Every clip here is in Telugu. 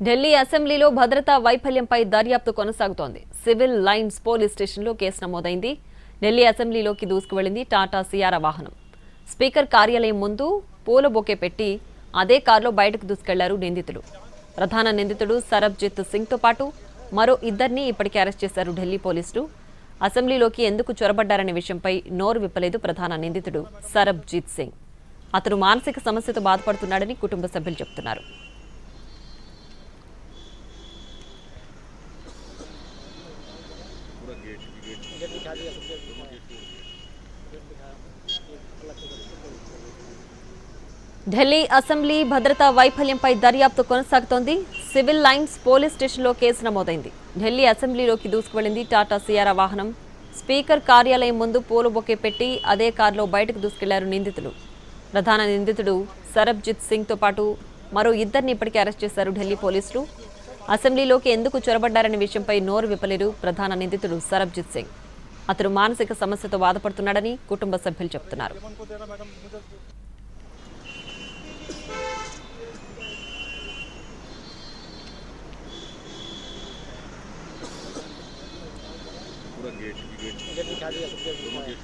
ఢిల్లీ అసెంబ్లీలో భద్రతా వైఫల్యంపై దర్యాప్తు కొనసాగుతోంది. సివిల్ లైన్స్ పోలీస్ స్టేషన్లో కేసు నమోదైంది. ఢిల్లీ అసెంబ్లీలోకి దూసుకువెళ్లింది టాటా సియారా వాహనం. స్పీకర్ కార్యాలయం ముందు పూల బొకే పెట్టి అదే కారులో బయటకు దూసుకెళ్లారు నిందితులు. ప్రధాన నిందితుడు సరబ్జిత్ సింగ్తో పాటు మరో ఇద్దరిని ఇప్పటికే అరెస్ట్ చేశారు ఢిల్లీ పోలీసులు. అసెంబ్లీలోకి ఎందుకు చొరబడ్డారనే విషయంపై నోరు విప్పలేదు ప్రధాన నిందితుడు సరబ్జిత్ సింగ్. అతను మానసిక సమస్యతో బాధపడుతున్నాడని కుటుంబ సభ్యులు చెబుతున్నారు. ఢిల్లీ అసెంబ్లీ భద్రతా వైఫల్యంపై దర్యాప్తు కొనసాగుతోంది. సివిల్ లైన్స్ పోలీస్ స్టేషన్లో కేసు నమోదైంది. ఢిల్లీ అసెంబ్లీలోకి దూసుకువెళ్లింది టాటా సియారా వాహనం. స్పీకర్ కార్యాలయం ముందు పూల బొకే పెట్టి అదే కారులో బయటకు దూసుకెళ్లారు నిందితులు. ప్రధాన నిందితుడు సరబ్జిత్ సింగ్తో పాటు మరో ఇద్దరిని ఇప్పటికే అరెస్ట్ చేశారు ఢిల్లీ పోలీసులు. అసెంబ్లీలోకి ఎందుకు చొరబడ్డారనే విషయంపై నోరు విప్పలేరు ప్రధాన నిందితుడు సరబ్జిత్ సింగ్. అతను మానసిక సమస్యతో బాధపడుతున్నాడని కుటుంబ సభ్యులు చెబుతున్నారు. गेट दिखा दिया, सब गेट दिखाया,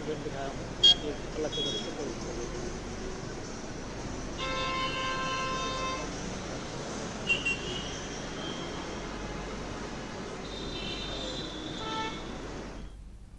गेट दिखाया, गेट अलग से